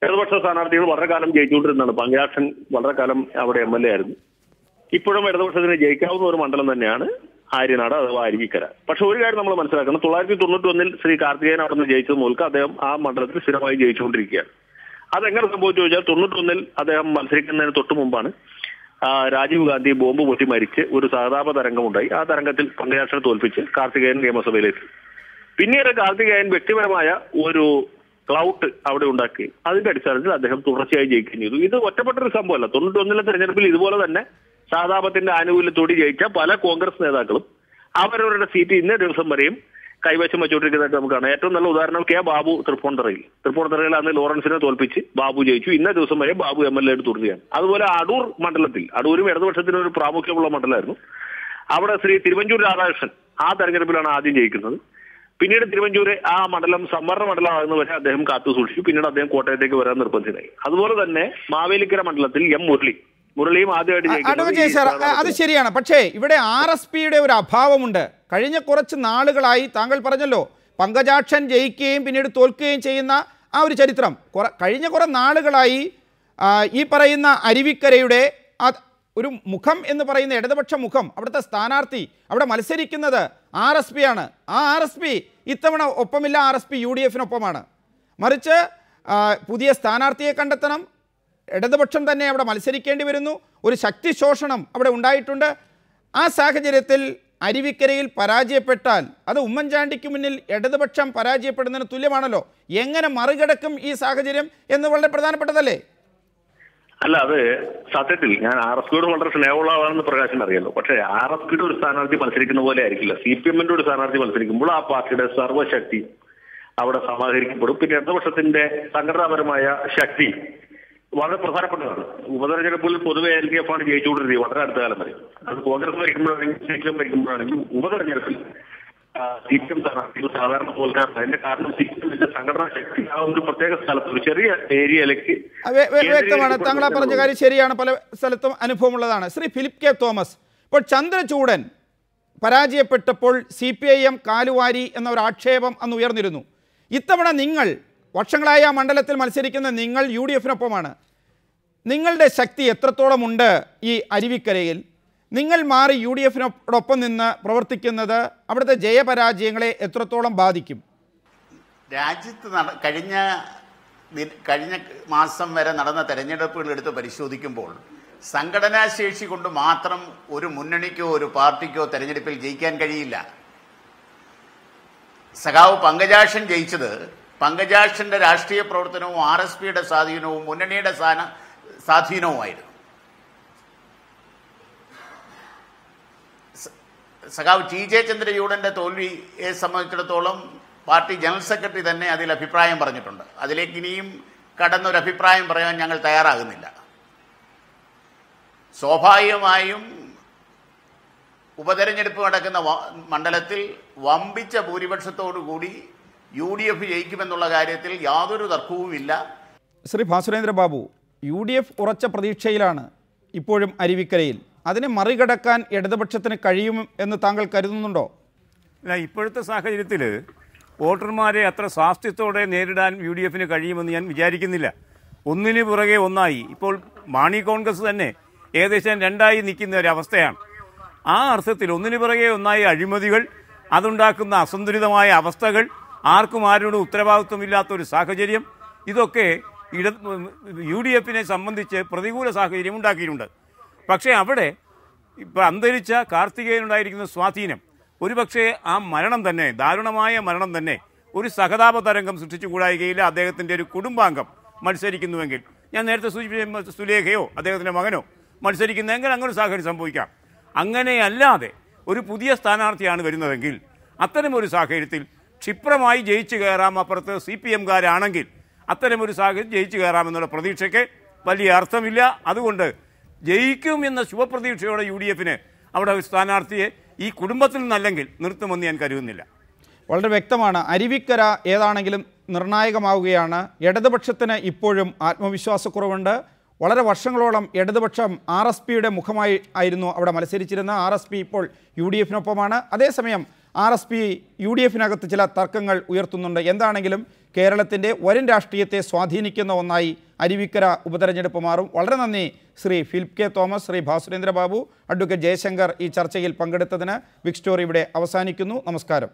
ഇടതുപക്ഷ സ്ഥാനാർത്ഥികൾ വളരെ കാലം ജയിച്ചുകൊണ്ടിരുന്നതാണ്. പങ്കജാക്ഷൻ വളരെ കാലം അവിടെ MLA ആയിരുന്നു. ഇപ്പോഴും ഇടതുപക്ഷത്തിന് ജയിക്കാവുന്ന ഒരു മണ്ഡലം തന്നെയാണ് ആര്യനാട് അഥവാ അരുവിക്കര. പക്ഷെ ഒരു കാര്യം നമ്മൾ മനസ്സിലാക്കണം, 1991 ശ്രീ കാർത്തികേയൻ അവിടെ നിന്ന് ജയിച്ചത് മുതൽക്ക് അദ്ദേഹം ആ മണ്ഡലത്തിൽ സ്ഥിരമായി ജയിച്ചുകൊണ്ടിരിക്കുകയാണ്. അതെങ്ങനെ സംഭവിച്ചു ചോദിച്ചാൽ 91 അദ്ദേഹം മത്സരിക്കുന്നതിന് തൊട്ട് മുമ്പാണ് രാജീവ് ഗാന്ധി ബോംബ് പൊട്ടി മരിച്ച് ഒരു സഹതാപ തരംഗമുണ്ടായി. ആ തരംഗത്തിൽ പങ്കജാക്ഷനെ തോൽപ്പിച്ച് കാർത്തികേയൻ നിയമസഭയിലെത്തി. പിന്നീട് കാർത്തികേയൻ വ്യക്തിപരമായ ഒരു ക്ലൗട്ട് അവിടെ ഉണ്ടാക്കി. അതിന്റെ അടിസ്ഥാനത്തിൽ അദ്ദേഹം തുടർച്ചയായി ജയിക്കുകയും ചെയ്തു. ഇത് ഒറ്റപ്പെട്ടൊരു സംഭവമല്ല. 91 തെരഞ്ഞെടുപ്പിൽ ഇതുപോലെ തന്നെ സഹതാപത്തിന്റെ ആനുകൂല്യത്തോടെ ജയിച്ച പല കോൺഗ്രസ് നേതാക്കളും അവരവരുടെ സീറ്റ് ഇന്നേ ദിവസം വരെയും കൈവശം വെച്ചുകൊണ്ടിരിക്കുന്നതായിട്ട് നമുക്ക് കാണാം. ഏറ്റവും നല്ല ഉദാഹരണം K ബാബു തൃപ്പൂണിത്തറയിൽ അന്ന് ലോറൻസിനെ തോൽപ്പിച്ച് ബാബു ജയിച്ചു. ഇന്നേ ദിവസം വരെ ബാബു MLA ആയിട്ട് തുടരുകയാണ്. അതുപോലെ അടൂർ മണ്ഡലത്തിൽ, അടൂരും ഇടതുപക്ഷത്തിന് ഒരു പ്രാമുഖ്യമുള്ള മണ്ഡലമായിരുന്നു. അവിടെ ശ്രീ തിരുവഞ്ചൂർ രാധാകൃഷ്ണൻ ആ തെരഞ്ഞെടുപ്പിലാണ് ആദ്യം ജയിക്കുന്നത്. പിന്നീട് തിരുവഞ്ചൂര് ആ മണ്ഡലം സംവരണ മണ്ഡലമാകുന്നവരെ അദ്ദേഹം കാത്തു സൂക്ഷിച്ചു. പിന്നീട് അദ്ദേഹം കോട്ടയത്തേക്ക് വരാൻ നിർബന്ധിതനായി. അതുപോലെ തന്നെ മാവേലിക്കര മണ്ഡലത്തിൽ മുരളിയും ആദ്യമായിട്ട്. അത് ശരിയാണ്. പക്ഷേ ഇവിടെ RSPയുടെ ഒരു അഭാവമുണ്ട്. കഴിഞ്ഞ കുറച്ച് നാളുകളായി താങ്കൾ പറഞ്ഞല്ലോ പങ്കജാക്ഷൻ ജയിക്കുകയും പിന്നീട് തോൽക്കുകയും ചെയ്യുന്ന ആ ഒരു ചരിത്രം കഴിഞ്ഞ കുറേ നാളുകളായി ഈ പറയുന്ന അരുവിക്കരയുടെ ഒരു മുഖം എന്ന് പറയുന്ന ഇടതുപക്ഷ മുഖം, അവിടുത്തെ സ്ഥാനാർത്ഥി അവിടെ മത്സരിക്കുന്നത് RSP ആണ്. ആ RSP ഇത്തവണ ഒപ്പമില്ല, RSP UDFിനൊപ്പമാണ്. മറിച്ച് പുതിയ സ്ഥാനാർത്ഥിയെ കണ്ടെത്തണം, ഇടതുപക്ഷം തന്നെ അവിടെ മത്സരിക്കേണ്ടി വരുന്നു, ഒരു ശക്തി ശോഷണം അവിടെ ഉണ്ടായിട്ടുണ്ട്. ആ സാഹചര്യത്തിൽ അരുവിക്കരയിൽ പരാജയപ്പെട്ടാൽ അത് ഉമ്മൻചാണ്ടിക്ക് മുന്നിൽ ഇടതുപക്ഷം പരാജയപ്പെടുന്നതിന് തുല്യമാണല്ലോ. എങ്ങനെ മറികടക്കും ഈ സാഹചര്യം എന്ന് വളരെ പ്രധാനപ്പെട്ടതല്ലേ? അല്ല, അത് സത്യത്തിൽ ഞാൻ RSPയോട് വളരെ സ്നേഹമുള്ള ആളാണെന്ന് പ്രകാശൻ അറിയാലോ. പക്ഷേ RSPയുടെ ഒരു സ്ഥാനാർത്ഥി മത്സരിക്കുന്ന പോലെ ആയിരിക്കില്ല CPMന്റെ ഒരു സ്ഥാനാർത്ഥി മത്സരിക്കുമ്പോൾ ആ പാർട്ടിയുടെ സർവ്വശക്തി അവിടെ സമാഹരിക്കപ്പെടും. പിന്നെ ഇടതുപക്ഷത്തിന്റെ സംഘടനാപരമായ ശക്തി വളരെ പ്രധാനപ്പെട്ടതാണ്. ഉപതെരഞ്ഞെടുപ്പിൽ പൊതുവെ LDF ആണ് ജയിച്ചുകൊണ്ടിരുന്നത് വളരെ അടുത്ത കാലം വരെ. അത് കോൺഗ്രസ് ഭരിക്കുമ്പോഴാണെങ്കിലും CPM ഭരിക്കുമ്പോഴാണെങ്കിലും ഉപതെരഞ്ഞെടുപ്പിൽ CPM സ്ഥാനാർത്ഥികൾ സാധാരണ തോൽക്കാറുണ്ട്. അതിന്റെ കാരണം CPM സംഘടനാ ശക്തി ആ ഒരു പ്രത്യേക സ്ഥലത്ത് ഒരു ചെറിയ ഏരിയയിലേക്ക് വ്യക്തമാണ്. താങ്കൾ പറഞ്ഞ കാര്യം ശരിയാണ്, പല സ്ഥലത്തും അനുഭവമുള്ളതാണ്. ശ്രീ ഫിലിപ്പ് കെ തോമസ്, ഇപ്പോൾ ചന്ദ്രചൂഡൻ പരാജയപ്പെട്ടപ്പോൾ CPIM കാലുവാരി എന്ന ഒരു ആക്ഷേപം അന്ന് ഉയർന്നിരുന്നു. ഇത്തവണ നിങ്ങൾ വർഷങ്ങളായി ആ മണ്ഡലത്തിൽ മത്സരിക്കുന്ന നിങ്ങൾ UDF-നൊപ്പമാണ്. നിങ്ങളുടെ ശക്തി എത്രത്തോളം ഉണ്ട് ഈ അരുവിക്കരയിൽ? നിങ്ങൾ മാറി UDF-നോടൊപ്പം നിന്ന് പ്രവർത്തിക്കുന്നത് അവിടുത്തെ ജയപരാജയങ്ങളെ എത്രത്തോളം ബാധിക്കും? രാജ്യത്ത് കഴിഞ്ഞ മാസം വരെ നടന്ന തെരഞ്ഞെടുപ്പുകൾ എടുത്ത് പരിശോധിക്കുമ്പോൾ സംഘടനാശേഷി കൊണ്ട് മാത്രം ഒരു മുന്നണിക്കോ ഒരു പാർട്ടിക്കോ തെരഞ്ഞെടുപ്പിൽ ജയിക്കാൻ കഴിയില്ല. സഖാവ് പങ്കജാക്ഷൻ ജയിച്ചത് പങ്കജാക്ഷന്റെ രാഷ്ട്രീയ പ്രവർത്തനവും RSPയുടെ സ്വാധീനവും മുന്നണിയുടെ സ്വാധീനവുമായിരുന്നു. സഖാവ് TJ ചന്ദ്രചൂഡന്റെ തോൽവിയെ സംബന്ധിച്ചിടത്തോളം പാർട്ടി ജനറൽ സെക്രട്ടറി തന്നെ അതിൽ അഭിപ്രായം പറഞ്ഞിട്ടുണ്ട്. അതിലേക്ക് ഇനിയും കടന്നൊരു അഭിപ്രായം പറയാൻ ഞങ്ങൾ തയ്യാറാകുന്നില്ല. സ്വാഭാവികമായും ഉപതെരഞ്ഞെടുപ്പ് നടക്കുന്ന മണ്ഡലത്തിൽ വമ്പിച്ച ഭൂരിപക്ഷത്തോടുകൂടി UDF ജയിക്കുമെന്നുള്ള കാര്യത്തിൽ യാതൊരു തർക്കവുമില്ല. ശ്രീ ഭാസുരേന്ദ്ര ബാബു, UDF ഉറച്ച പ്രതീക്ഷയിലാണ് ഇപ്പോഴും അരുവിക്കരയിൽ. അതിനെ മറികടക്കാൻ ഇടതുപക്ഷത്തിന് കഴിയും എന്ന് താങ്കൾ കരുതുന്നുണ്ടോ? അല്ല, ഇപ്പോഴത്തെ സാഹചര്യത്തിൽ വോട്ടർമാരെ അത്ര സ്വാസ്ഥ്യത്തോടെ നേരിടാൻ UDF-ന് കഴിയുമെന്ന് ഞാൻ വിചാരിക്കുന്നില്ല. ഒന്നിന് പുറകെ ഒന്നായി ഇപ്പോൾ മാണി കോൺഗ്രസ് തന്നെ ഏകദേശം രണ്ടായി നിൽക്കുന്ന ഒരവസ്ഥയാണ്. ആ അർത്ഥത്തിൽ ഒന്നിന് പുറകെ ഒന്നായി അഴിമതികൾ, അതുണ്ടാക്കുന്ന അസന്തുലിതമായ അവസ്ഥകൾ, ആർക്കും ആരോടും ഉത്തരവാദിത്വമില്ലാത്തൊരു സാഹചര്യം, ഇതൊക്കെ UDF-നെ സംബന്ധിച്ച് പ്രതികൂല സാഹചര്യം ഉണ്ടാക്കിയിട്ടുണ്ട്. പക്ഷേ അവിടെ ഇപ്പോൾ അന്തരിച്ച കാർത്തികേയനുണ്ടായിരിക്കുന്ന സ്വാധീനം, ഒരുപക്ഷെ ആ മരണം തന്നെ, ദാരുണമായ മരണം തന്നെ ഒരു സഹതാപ തരംഗം സൃഷ്ടിച്ചുകൂടായികയില്ല. അദ്ദേഹത്തിൻ്റെ ഒരു കുടുംബാംഗം മത്സരിക്കുന്നുവെങ്കിൽ, ഞാൻ നേരത്തെ സൂചിപ്പിച്ച സുലേഖയോ അദ്ദേഹത്തിൻ്റെ മകനോ മത്സരിക്കുന്നെങ്കിൽ അങ്ങനെ ഒരു സാഹചര്യം സംഭവിക്കാം. അങ്ങനെയല്ലാതെ ഒരു പുതിയ സ്ഥാനാർത്ഥിയാണ് വരുന്നതെങ്കിൽ അത്തരമൊരു സാഹചര്യത്തിൽ ക്ഷിപ്രമായി ജയിച്ചു കയറാം. അപ്പുറത്ത് CPM-കാരാണെങ്കിൽ അത്തരമൊരു സാഹചര്യം ജയിച്ചു കയറാമെന്നുള്ള പ്രതീക്ഷയ്ക്ക് വലിയ അർത്ഥമില്ല. അതുകൊണ്ട് ജയിക്കും എന്ന ശുഭപ്രതീക്ഷയോടെ UDF-ന് അവിടെ ഒരു സ്ഥാനാർത്ഥിയെ ഈ കുടുംബത്തിൽ നിന്നല്ലെങ്കിൽ നിർത്തുമെന്ന് ഞാൻ കരുതുന്നില്ല. വളരെ വ്യക്തമാണ്. അരുവിക്കര ഏതാണെങ്കിലും നിർണായകമാവുകയാണ്. ഇടതുപക്ഷത്തിന് ഇപ്പോഴും ആത്മവിശ്വാസക്കുറവുണ്ട്. വളരെ വർഷങ്ങളോളം ഇടതുപക്ഷം RSPയുടെ മുഖമായി ആയിരുന്നു അവിടെ മത്സരിച്ചിരുന്ന. RSP ഇപ്പോൾ UDF-നൊപ്പമാണ്. അതേസമയം RSP UDF-നകത്ത് ചില തർക്കങ്ങൾ ഉയർത്തുന്നുണ്ട്. എന്താണെങ്കിലും കേരളത്തിൻ്റെ വരും രാഷ്ട്രീയത്തെ സ്വാധീനിക്കുന്ന ഒന്നായി അരുവിക്കര ഉപതെരഞ്ഞെടുപ്പ് മാറും. വളരെ നന്ദി Shri Philip K Thomas, Shri Bhasurendra Babu, advocate Jaishankar ഈ ചർച്ചയിൽ പങ്കെടുത്തതിന്. ബിഗ് സ്റ്റോറി ഇവിടെ അവസാനിക്കുന്നു. നമസ്കാരം.